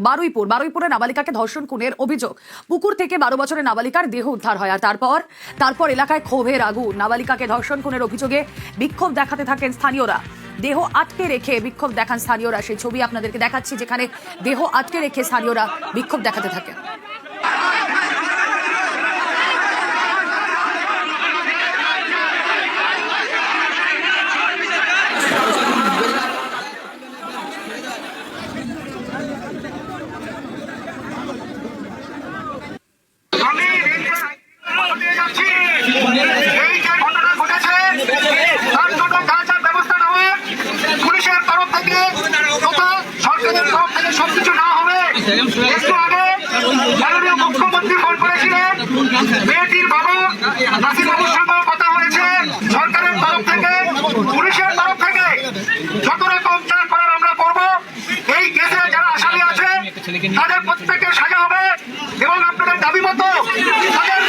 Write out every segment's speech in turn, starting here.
বারুইপুরে নাবালিকাকে ধর্ষণ খুনের অভিযোগ। পুকুর থেকে 12 বছরের নাবালিকার দেহ উদ্ধার হয়। আর তারপর এলাকায় ক্ষোভের আগুন। নাবালিকাকে ধর্ষণ খুনের অভিযোগে বিক্ষোভ দেখাতে থাকেন স্থানীয়রা। দেহ আটকে রেখে বিক্ষোভ দেখান স্থানীয়রা। সেই ছবি আপনাদেরকে দেখাচ্ছি, যেখানে দেহ আটকে রেখে স্থানীয়রা বিক্ষোভ দেখাতে থাকেন। সবকিছু না হবে। একটু আগে মাননীয় মুখ্যমন্ত্রী ফোন করেছিলেন, মেয়েটির বাবা নাসির বাবুর সঙ্গে কথা হয়েছে। সরকারের তরফ থেকে, পুলিশের তরফ থেকে যত রকম চাপ করার আমরা করবো। এই কেসে যারা আসামি আছে তাদের প্রত্যেকের সাজা হবে এবং আপনাদের দাবি মতো তাদের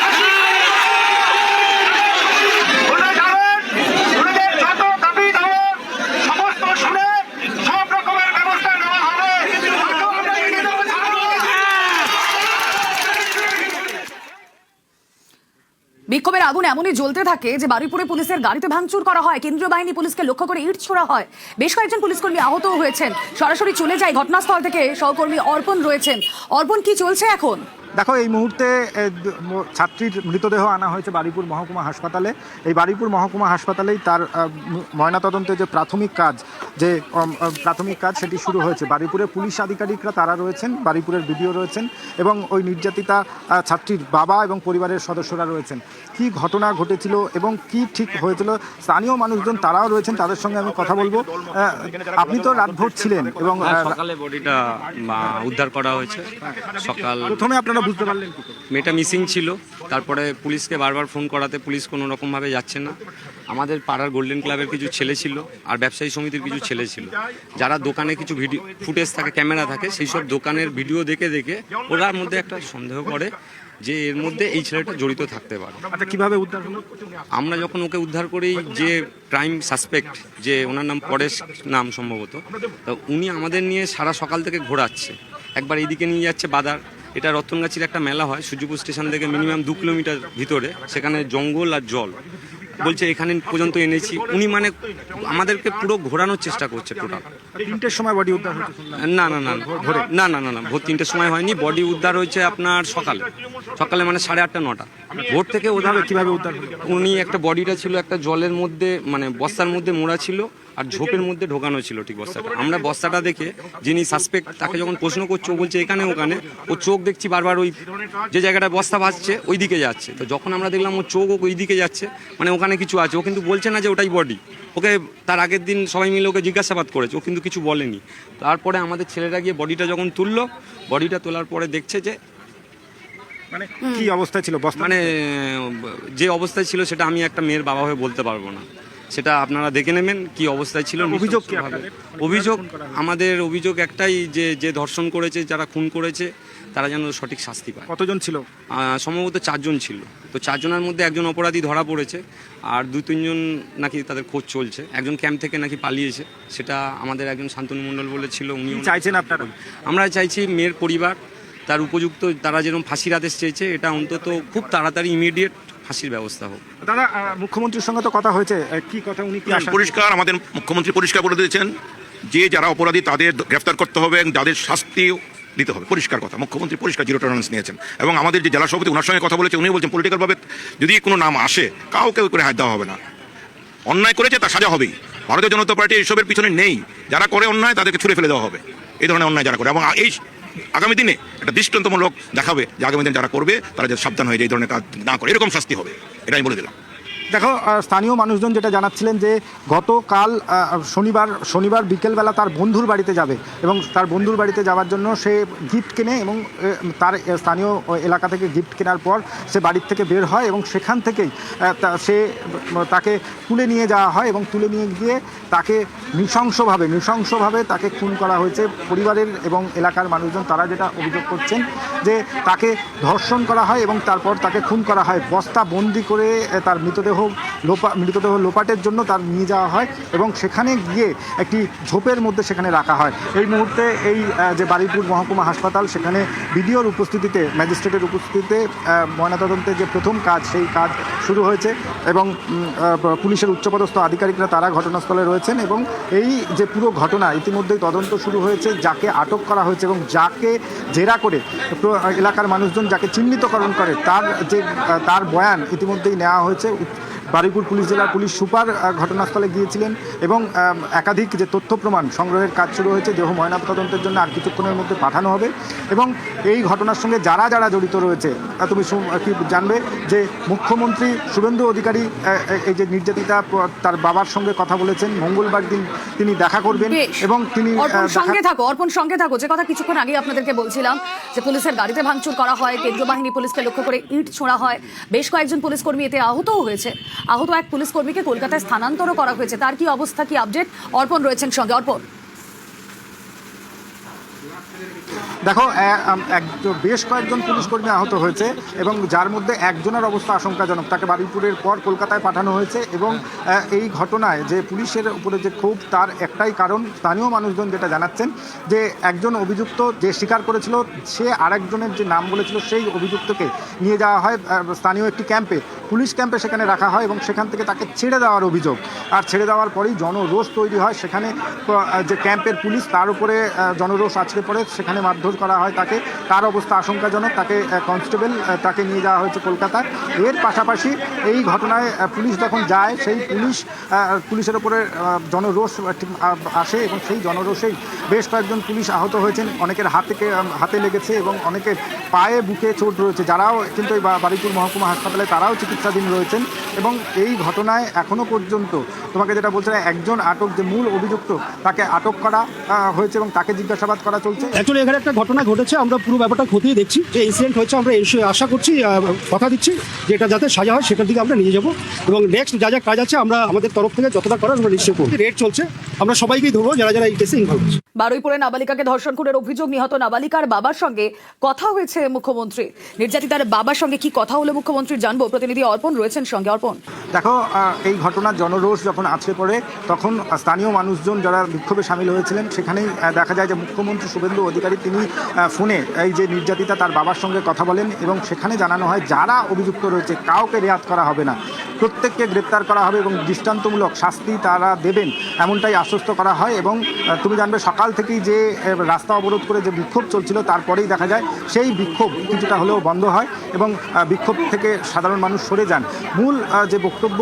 বিক্ষোভের আগুন এমনই জ্বলতে থাকে যে বারুইপুরে পুলিশের গাড়িতে ভাঙচুর করা হয়। কেন্দ্রীয় বাহিনী পুলিশকে লক্ষ্য করে ইট ছোড়া হয়। বেশ কয়েকজন পুলিশকর্মী আহতও হয়েছেন। সরাসরি চলে যায় ঘটনাস্থল থেকে সহকর্মী অর্পণ রয়েছেন। অর্পণ, কি চলছে এখন? দেখো, এই মুহূর্তে ছাত্রীর মৃতদেহ আনা হয়েছে বারুইপুর মহকুমা হাসপাতালে। এই বারুইপুর মহকুমা হাসপাতালেই তার ময়নাতদন্তে যে প্রাথমিক কাজ সেটি শুরু হয়েছে। বারুইপুরে পুলিশ আধিকারিকরা তারা রয়েছেন, বারুইপুরের বিডিও রয়েছেন এবং ওই নির্যাতিতা ছাত্রীর বাবা এবং পরিবারের সদস্যরা রয়েছেন। কি ঘটনা ঘটেছিল এবং কি ঠিক হয়েছিল, স্থানীয় মানুষজন তারাও রয়েছেন, তাদের সঙ্গে আমি কথা বলবো। আপনি তো রাতভর ছিলেন এবং সকালে বডিটা উদ্ধার করা হয়েছে। সকাল প্রথমে আপনারা বুঝতে পারলেন কি করে? মেয়েটা মিসিং ছিল। তারপরে পুলিশকে বারবার ফোন করাতে পুলিশ কোনো রকমভাবে যাচ্ছে না। আমাদের পাড়ার গোল্ডেন ক্লাবের কিছু ছেলে ছিল আর ব্যবসায়ী সমিতির কিছু ছেলে ছিল, যারা দোকানে কিছু ভিডিও ফুটেজ থাকে, ক্যামেরা থাকে, সেই সব দোকানের ভিডিও দেখে ওরার মধ্যে একটা সন্দেহ করে যে এর মধ্যে এই ছেলেটা জড়িত থাকতে পারে। আচ্ছা, কিভাবে উদ্ধার হলো? আমরা যখন ওকে উদ্ধার করি, যে প্রাইম সাসপেক্ট, যে ওনার নাম পরেশ নাম সম্ভবত, তো উনি আমাদের নিয়ে সারা সকাল থেকে ঘোরাচ্ছে। একবার এইদিকে নিয়ে যাচ্ছে বাদার, এটা রতনগাছির একটা মেলা হয় সূর্যপুর স্টেশন থেকে মিনিমাম 2 কিলোমিটার ভিতরে, সেখানে জঙ্গল আর জল, বলছে এখানে পর্যন্ত এনেছি। উনি মানে আমাদেরকে পুরো ঘোরানোর চেষ্টা করছে। টোটাল 3টের সময় বডি উদ্ধার হয়েছে? না না না ভোরে না না না না ভোর 3টের সময় হয়নি। বডি উদ্ধার হয়েছে আপনার সকালে মানে 8:30 9টা। ভোর থেকে ওধাবে কিভাবে উদ্ধার? উনি একটা বডিটা ছিল একটা জলের মধ্যে, মানে বস্তার মধ্যে মোড়া ছিল আর ঝোপের মধ্যে ঢোকানো ছিল ঠিক বস্তাটা। আমরা বস্তাটা দেখে যিনি সাসপেক্ট তাকে যখন প্রশ্ন করছে, ও বলছে এখানে ওখানে, ও চোখ দেখছি বারবার ওই যে জায়গাটা বস্তা ভাসছে ওই দিকে যাচ্ছে। তো যখন আমরা দেখলাম ও চোখ ওই দিকে যাচ্ছে, মানে ওখানে কিছু আছে, ও কিন্তু বলছে না যে ওটাই বডি। ওকে তার আগের দিন সবাই মিলে ওকে জিজ্ঞাসাবাদ করেছে, ও কিন্তু কিছু বলেনি। তারপরে আমাদের ছেলেরা গিয়ে বডিটা যখন তুললো, বডিটা তোলার পরে দেখছে যে মানে কি অবস্থায় ছিল, মানে যে অবস্থায় ছিল সেটা আমি একটা মেয়ের বাবা হয়ে বলতে পারবো না, সেটা আপনারা দেখে নেবেন কি অবস্থায় ছিল। আমাদের অভিযোগ একটাই, যে ধর্ষণ করেছে, যারা খুন করেছে, তারা যেন সঠিক শাস্তি পায়। কতজন ছিল? সম্ভবত 4 জন ছিল। তো 4 জনের মধ্যে একজন অপরাধী ধরা পড়েছে আর 2-3 জন নাকি তাদের খোঁজ চলছে। একজন ক্যাম্প থেকে নাকি পালিয়েছে, সেটা আমাদের একজন শান্তনু মণ্ডল বলেছিল। উনি চাইছেন আপনারা? আমরা চাইছি মেয়ের পরিবার তার উপযুক্ত, তারা যেরকম ফাঁসির আদেশ চেয়েছে, এটা অন্তত খুব তাড়াতাড়ি ইমিডিয়েট ফাঁসির ব্যবস্থা হোক। দাদা, মুখ্যমন্ত্রীর সঙ্গে তো কথা হয়েছে, কি কথা? উনি কি পরিষ্কার, আমাদের মুখ্যমন্ত্রী পরিষ্কার বলে দিয়েছেন যে যারা অপরাধী তাদের গ্রেফতার করতে হবে এবং যাদের শাস্তি দিতে হবে। পরিষ্কার কথা, মুখ্যমন্ত্রী পরিষ্কার জিরো টলারেন্স নিয়েছেন। এবং আমাদের যে জেলা সভাপতি ওনার সঙ্গে কথা বলেছে, উনি বলছেন পলিটিক্যালভাবে যদি কোনো নাম আসে কাউকে করে হাত দেওয়া হবে না। অন্যায় করেছে তার সাজা হবেই। ভারতীয় জনতা পার্টি এইসবের পিছনে নেই। যারা করে অন্যায় তাদেরকে ছুড়ে ফেলে দেওয়া হবে, এই ধরনের অন্যায় যারা করে। এবং এই আগামী দিনে একটা দৃষ্টান্তমূলক দেখাবে যে আগামী দিন যারা করবে তারা যাতে সাবধান হয়ে যায়, এই ধরনের কাজ না করে, এরকম শাস্তি হবে, এটা আমি বলে দিলাম। দেখো, স্থানীয় মানুষজন যেটা জানাচ্ছিলেন যে গতকাল শনিবার বিকেলবেলা তার বন্ধুর বাড়িতে যাবে এবং তার বন্ধুর বাড়িতে যাওয়ার জন্য সে গিফট কেনে এবং তার স্থানীয় এলাকা থেকে গিফট কেনার পর সে বাড়ির থেকে বের হয় এবং সেখান থেকেই তাকে তুলে নিয়ে যাওয়া হয় এবং তুলে নিয়ে গিয়ে তাকে নৃশংসভাবে তাকে খুন করা হয়েছে। পরিবারের এবং এলাকার মানুষজন তারা যেটা অভিযোগ করছেন যে তাকে ধর্ষণ করা হয় এবং তারপর তাকে খুন করা হয়। বস্তা বন্দি করে তার মৃতদেহ মৃতদেহ লোপাটের জন্য তার নিয়ে যাওয়া হয় এবং সেখানে গিয়ে একটি ঝোপের মধ্যে সেখানে রাখা হয়। এই মুহূর্তে এই যে বারুইপুর মহকুমা হাসপাতাল, সেখানে বিডিওর উপস্থিতিতে, ম্যাজিস্ট্রেটের উপস্থিতিতে ময়নাতদন্তের যে প্রথম কাজ সেই কাজ শুরু হয়েছে এবং পুলিশের উচ্চপদস্থ আধিকারিকরা তারা ঘটনাস্থলে রয়েছেন এবং এই যে পুরো ঘটনা ইতিমধ্যেই তদন্ত শুরু হয়েছে। যাকে আটক করা হয়েছে এবং যাকে জেরা করে এলাকার মানুষজন যাকে চিহ্নিতকরণ করে তার বয়ান ইতিমধ্যেই নেওয়া হয়েছে। বারুইপুর পুলিশ জেলার পুলিশ সুপার ঘটনাস্থলে গিয়েছিলেন এবং একাধিক যে তথ্য প্রমাণ সংগ্রহের কাজ শুরু হয়েছে। দেহ ময়নাতদন্তের জন্য আর কিছুক্ষণের মধ্যে পাঠানো হবে এবং এই ঘটনার সঙ্গে যারা যারা জড়িত রয়েছে, তুমি কি জানবে যে মুখ্যমন্ত্রী শুভেন্দু অধিকারী এই যে নির্যাতিতা তার বাবার সঙ্গে কথা বলেছেন, মঙ্গলবার দিন তিনি দেখা করবেন এবং তিনি অর্পণ সঙ্গে থাকো। যে কথা কিছুক্ষণ আগে আপনাদেরকে বলছিলাম যে পুলিশের গাড়িতে ভাঙচুর করা হয়, কেন্দ্রীয় বাহিনী পুলিশকে লক্ষ্য করে ইট ছোঁড়া হয়, বেশ কয়েকজন পুলিশ কর্মী এতে আহতও হয়েছে। আহত এক পুলিশ কর্মীকে কলকাতায় স্থানান্তর করা হয়েছে। তার কি অবস্থা, কি আপডেট? অর্পণ রয়েছেন সঙ্গে। অর্পণ, দেখো, বেশ কয়েকজন পুলিশ কর্মী আহত হয়েছে এবং যার মধ্যে একজনের অবস্থা আশঙ্কাজনক। তাকে বারুইপুরের পর কলকাতায় পাঠানো হয়েছে এবং এই ঘটনায় যে পুলিশের উপরে যে ক্ষোভ, তার একটাই কারণ। স্থানীয় মানুষজন যেটা জানাচ্ছেন যে একজন অভিযুক্ত যে স্বীকার করেছিল, সে আরেকজনের যে নাম বলেছিল, সেই অভিযুক্তকে নিয়ে যাওয়া হয় স্থানীয় একটি ক্যাম্পে, পুলিশ ক্যাম্পে সেখানে রাখা হয় এবং সেখান থেকে তাকে ছেড়ে দেওয়ার অভিযোগ। আর ছেড়ে দেওয়ার পরেই জনরোষ তৈরি হয়। সেখানে যে ক্যাম্পের পুলিশ, তার উপরে জনরোষ আছড়ে পড়ে, সেখানে মারধর করা হয় তাকে। তার অবস্থা আশঙ্কাজনক। তাকে কনস্টেবল তাকে নিয়ে যাওয়া হয়েছে কলকাতায়। এর পাশাপাশি এই ঘটনায় পুলিশ যখন যায়, সেই পুলিশের ওপরে জনরোষ আসে এবং সেই জনরোষেই বেশ কয়েকজন পুলিশ আহত হয়েছেন। অনেকের হাতে লেগেছে এবং অনেকের পায়ে, বুকে চোট রয়েছে। যারাও কিন্তু এই বারুইপুর মহকুমা হাসপাতালে তারাও চিকিৎসাধীন রয়েছেন এবং এই ঘটনায় এখনও পর্যন্ত তোমাকে যেটা বলছে, একজন আটক, যে মূল অভিযুক্ত, তাকে আটক করা হয়েছে এবং তাকে জিজ্ঞাসাবাদ করা চলছে। অ্যাকচুয়ালি এখানে একটা ঘটনা ঘটেছে, আমরা পুরো ব্যাপারটা খতিয়ে দেখছি। যে ইনসিডেন্ট হয়েছে, আমরা আশা করছি, কথা দিচ্ছি যে এটা যাতে সাজা হয় সেটার দিকে আমরা নিয়ে যাব এবং নেক্সট যা যা কাজ আছে আমরা আমাদের তরফ থেকে যতটা করার আমরা নিশ্চয় করব। রেড চলছে, আমরা সবাইকেই ধরবো যারা যারা এই কেসে ইনভলভ আছে। বারুইপুরে নাবালিকাকে ধর্ষণ খুনের অভিযোগ, নিহত নাবালিকার বাবার সঙ্গে কথা হয়েছে মুখ্যমন্ত্রী। নির্যাতিতার বাবার সঙ্গে কি কথা হলো মুখ্যমন্ত্রীর, জানবো। প্রতিনিধি অর্পণ রয়েছেন সঙ্গে। অর্পণ, দেখো, এই ঘটনার জনরোষ যখন আছড়ে পড়ে, তখন স্থানীয় মানুষজন যারা বিক্ষোভে সামিল হয়েছিলেন, সেখানেই দেখা যায় যে মুখ্যমন্ত্রী শুভেন্দু অধিকারী তিনি ফোনে এই যে নির্যাতিতা তার বাবার সঙ্গে কথা বলেন এবং সেখানে জানানো হয় যারা অভিযুক্ত রয়েছে কাউকে রেয়াত করা হবে না, প্রত্যেককে গ্রেপ্তার করা হবে এবং দৃষ্টান্তমূলক শাস্তি তারা দেবেন, এমনটাই আশ্বস্ত করা হয়। এবং তুমি জানবে, সকাল থেকেই যে রাস্তা অবরোধ করে যে বিক্ষোভ চলছিল, তারপরেই দেখা যায় সেই বিক্ষোভ কিছুটা হলেও বন্ধ হয় এবং বিক্ষোভ থেকে সাধারণ মানুষ সরে যান। মূল যে বক্তব্য,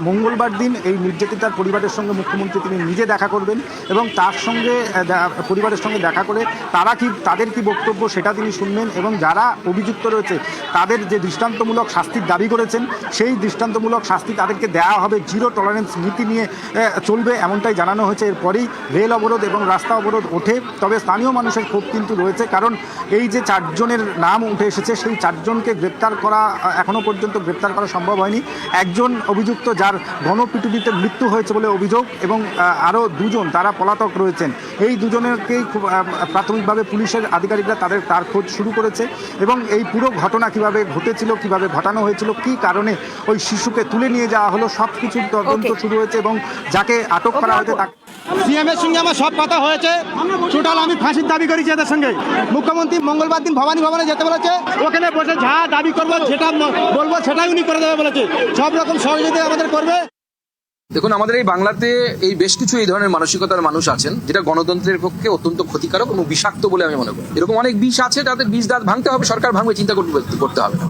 মঙ্গলবার দিন এই নির্যাতিতার পরিবারের সঙ্গে মুখ্যমন্ত্রী তিনি নিজে দেখা করবেন এবং তার সঙ্গে পরিবারের সঙ্গে দেখা করে তাদের কি বক্তব্য সেটা তিনি শুনবেন এবং যারা অভিযুক্ত রয়েছে তাদের যে দৃষ্টান্তমূলক শাস্তির দাবি করেছেন, সেই দৃষ্টান্তমূলক শাস্তি তাদেরকে দেওয়া হবে। জিরো টলারেন্স নীতি নিয়ে চলবে, এমনটাই জানানো হয়েছে। এরপরেই রেল অবরোধ এবং রাস্তা অবরোধ ওঠে। তবে স্থানীয় মানুষের ক্ষোভ কিন্তু রয়েছে, কারণ এই যে 4 জনের নাম উঠে এসেছে, সেই 4 জনকে গ্রেপ্তার করা এখনও পর্যন্ত গ্রেপ্তার করা সম্ভব হয়নি। একজন অভিযুক্ত যার গণপিটুনিতে মৃত্যু হয়েছে বলে অভিযোগ এবং আরও 2 জন তারা পলাতক রয়েছেন। এই 2 জনেরকেই প্রাথমিকভাবে পুলিশের আধিকারিকরা তার খোঁজ শুরু করেছে এবং এই পুরো ঘটনা কিভাবে ঘটেছিল, কিভাবে ঘটানো হয়েছিল, কী কারণে ওই শিশুকে তুলে নিয়ে যাওয়া হলো, সব কিছুর তদন্ত শুরু হয়েছে এবং যাকে আটক করা হয়েছে তাকে। সিএম এর সঙ্গে আমার সব কথা হয়েছে, টোটাল আমি ফাঁসির দাবি করেছি এদের সঙ্গে। মুখ্যমন্ত্রী মঙ্গলবার দিন ভবানী ভবনে যেতে বলেছে, ওখানে বসে যা দাবি করবো যেটা বলবো সেটাই উনি করে দেবে বলেছে। সব রকম সহযোগিতা আমাদের করবে। দেখুন, আমাদের এই বাংলাতে এই বেশ কিছু এই ধরনের মানসিকতার মানুষ আছেন, যেটা গণতন্ত্রের পক্ষে অত্যন্ত ক্ষতিকারক এবং বিষাক্ত বলে আমি মনে করি। এরকম অনেক বিষ আছে, তাদের বিষ দাঁত ভাঙতে হবে, সরকার ভাঙবে, চিন্তা করতে হবে না।